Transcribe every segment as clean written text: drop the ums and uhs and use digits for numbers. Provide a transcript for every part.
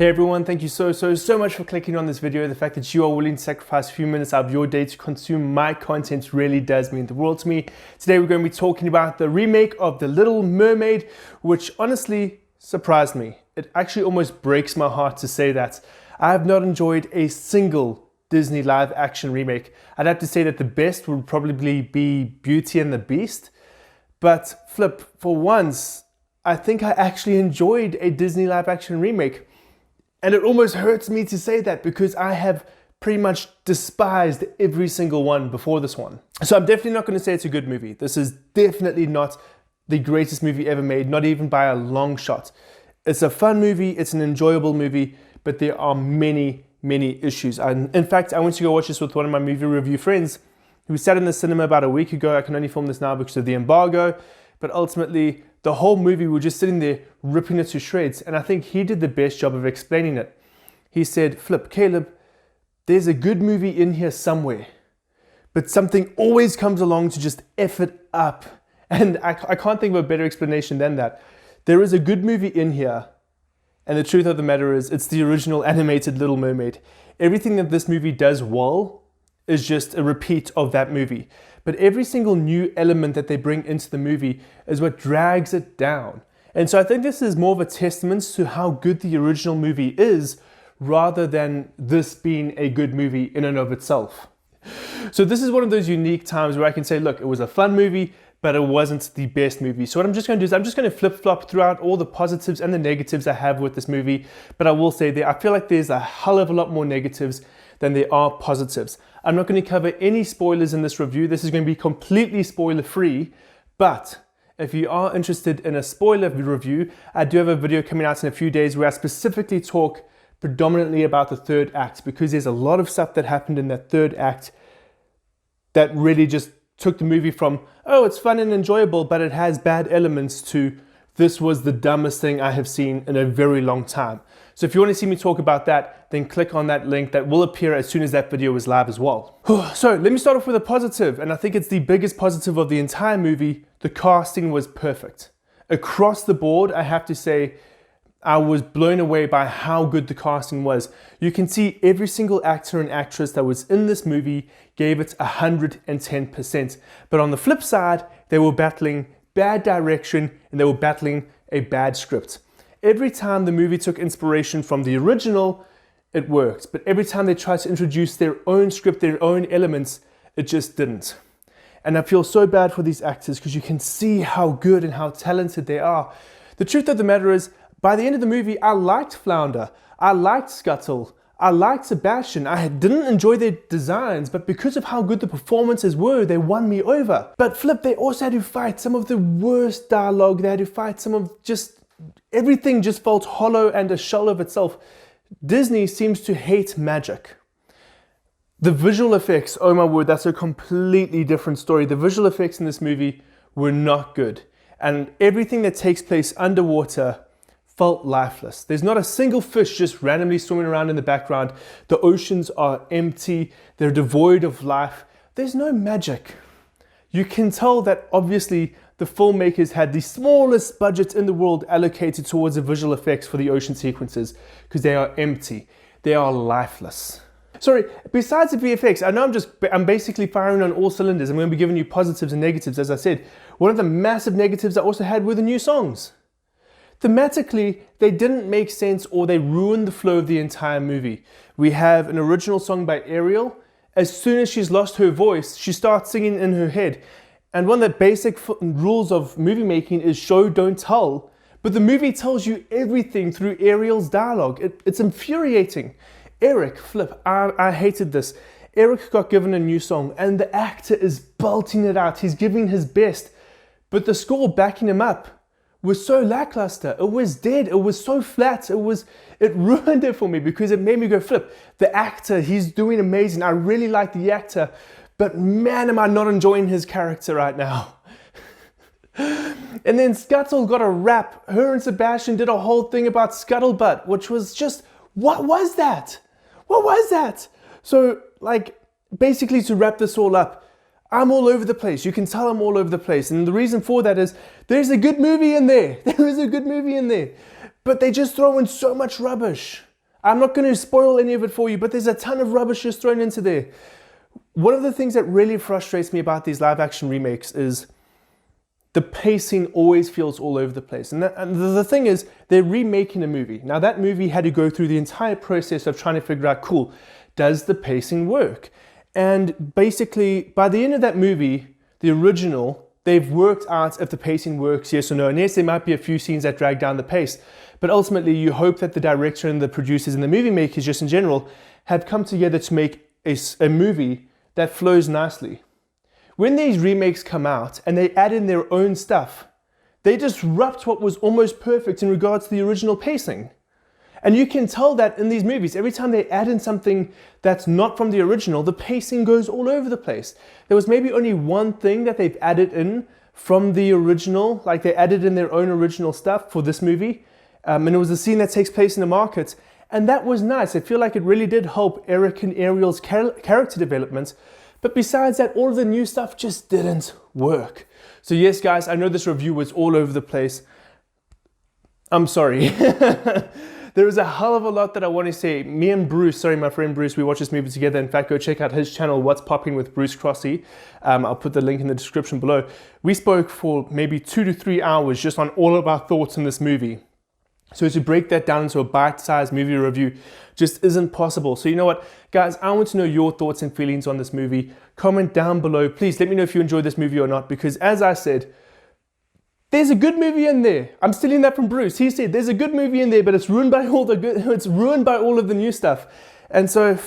Hey everyone, thank you so much for clicking on this video. The fact that you are willing to sacrifice a few minutes out of your day to consume my content really does mean the world to me. Today we're going to be talking about the remake of The Little Mermaid, which honestly surprised me. It actually almost breaks my heart to say that. I have not enjoyed a single Disney live action remake. I'd have to say that the best would probably be Beauty and the Beast. But flip, for once, I think I actually enjoyed a Disney live action remake. And it almost hurts me to say that because I have pretty much despised every single one before this one. So I'm definitely not going to say it's a good movie. This is definitely not the greatest movie ever made, not even by a long shot. It's a fun movie, it's an enjoyable movie, but there are many issues. And in fact, I went to go watch this with one of my movie review friends who sat in the cinema about a week ago. I can only film this now because of the embargo, but ultimately the whole movie, we were just sitting there ripping it to shreds, and I think he did the best job of explaining it. He said, "Flip, Caleb, there's a good movie in here somewhere, but something always comes along to just F it up." And I can't think of a better explanation than that. There is a good movie in here, and the truth of the matter is, it's the original animated Little Mermaid. Everything that this movie does well is just a repeat of that movie. But every single new element that they bring into the movie is what drags it down. And so I think this is more of a testament to how good the original movie is, rather than this being a good movie in and of itself. So this is one of those unique times where I can say, look, it was a fun movie, but it wasn't the best movie. So what I'm just going to do is I'm just going to flip-flop throughout all the positives and the negatives I have with this movie. But I will say that I feel like there's a hell of a lot more negatives than there are positives. I'm not going to cover any spoilers in this review. This is going to be completely spoiler-free. But if you are interested in a spoiler review, I do have a video coming out in a few days where I specifically talk predominantly about the third act, because there's a lot of stuff that happened in that third act that really just took the movie from, oh, it's fun and enjoyable, but it has bad elements, to this was the dumbest thing I have seen in a very long time. So if you want to see me talk about that, then click on that link that will appear as soon as that video is live as well. So let me start off with a positive, and I think it's the biggest positive of the entire movie. The casting was perfect. Across the board, I have to say, I was blown away by how good the casting was. You can see every single actor and actress that was in this movie gave it 110%. But on the flip side, they were battling bad direction and they were battling a bad script. Every time the movie took inspiration from the original, it worked. But every time they tried to introduce their own script, their own elements, it just didn't. And I feel so bad for these actors because you can see how good and how talented they are. The truth of the matter is, by the end of the movie, I liked Flounder, I liked Scuttle, I liked Sebastian. I didn't enjoy their designs, but because of how good the performances were, they won me over. But flip, they also had to fight some of the worst dialogue. They had to fight some of just everything just felt hollow and a shell of itself. Disney seems to hate magic. The visual effects, oh my word, that's a completely different story. The visual effects in this movie were not good. And everything that takes place underwater felt lifeless. There's not a single fish just randomly swimming around in the background. The oceans are empty. They're devoid of life. There's no magic. You can tell that obviously the filmmakers had the smallest budget in the world allocated towards the visual effects for the ocean sequences, because they are empty. They are lifeless. Sorry, besides the VFX, I know I'm basically firing on all cylinders. I'm going to be giving you positives and negatives, as I said. One of the massive negatives I also had were the new songs. Thematically, they didn't make sense, or they ruined the flow of the entire movie. We have an original song by Ariel. As soon as she's lost her voice, she starts singing in her head. And one of the basic rules of movie making is show, don't tell. But the movie tells you everything through Ariel's dialogue. It's infuriating. Eric, flip, I hated this. Eric got given a new song and the actor is belting it out. He's giving his best. But the score backing him up was so lackluster. It was dead. It was so flat. It ruined it for me because it made me go, flip. The actor, he's doing amazing. I really like the actor. But man, am I not enjoying his character right now. And then Scuttle got a rap. Her and Sebastian did a whole thing about Scuttlebutt, which was just, what was that? What was that? So, like, basically to wrap this all up, I'm all over the place. You can tell I'm all over the place. And the reason for that is there's a good movie in there. There is a good movie in there. But they just throw in so much rubbish. I'm not going to spoil any of it for you, but there's a ton of rubbish just thrown into there. One of the things that really frustrates me about these live action remakes is the pacing always feels all over the place. And the thing is, they're remaking a movie. Now that movie had to go through the entire process of trying to figure out, cool, does the pacing work? And basically, by the end of that movie, the original, they've worked out if the pacing works, yes or no. And yes, there might be a few scenes that drag down the pace, but ultimately you hope that the director and the producers and the movie makers just in general have come together to make a movie that flows nicely. When these remakes come out and they add in their own stuff, they disrupt what was almost perfect in regards to the original pacing. And you can tell that in these movies. Every time they add in something that's not from the original, the pacing goes all over the place. There was maybe only one thing that they've added in from the original, like they added in their own original stuff for this movie. And it was a scene that takes place in the market. And that was nice. I feel like it really did help Eric and Ariel's character development. But besides that, all of the new stuff just didn't work. So yes, guys, I know this review was all over the place. I'm sorry. There is a hell of a lot that I want to say. Me and Bruce, my friend Bruce, we watched this movie together. In fact, go check out his channel, What's Popping with Bruce Crossey. I'll put the link in the description below. We spoke for maybe 2 to 3 hours just on all of our thoughts on this movie. So to break that down into a bite-sized movie review just isn't possible. So you know what, guys, I want to know your thoughts and feelings on this movie. Comment down below. Please let me know if you enjoyed this movie or not, because as I said, there's a good movie in there. I'm stealing that from Bruce. He said there's a good movie in there, but it's ruined by all of the new stuff. And so,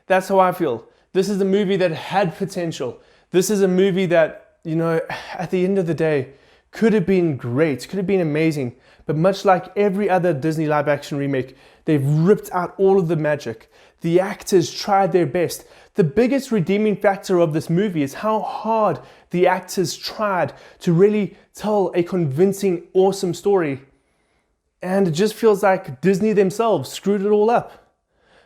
that's how I feel. This is a movie that had potential. This is a movie that, you know, at the end of the day, could have been great, could have been amazing. But much like every other Disney live action remake, they've ripped out all of the magic. The actors tried their best. The biggest redeeming factor of this movie is how hard the actors tried to really tell a convincing, awesome story. And it just feels like Disney themselves screwed it all up.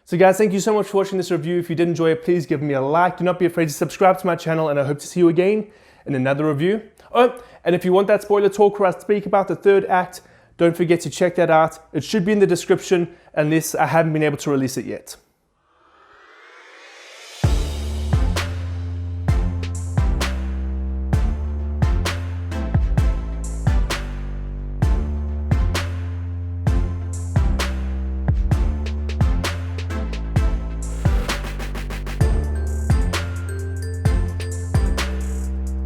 So guys, thank you so much for watching this review. If you did enjoy it, please give me a like. Do not be afraid to subscribe to my channel, and I hope to see you again in another review. Oh, and if you want that spoiler talk where I speak about the third act, don't forget to check that out. It should be in the description unless I haven't been able to release it yet.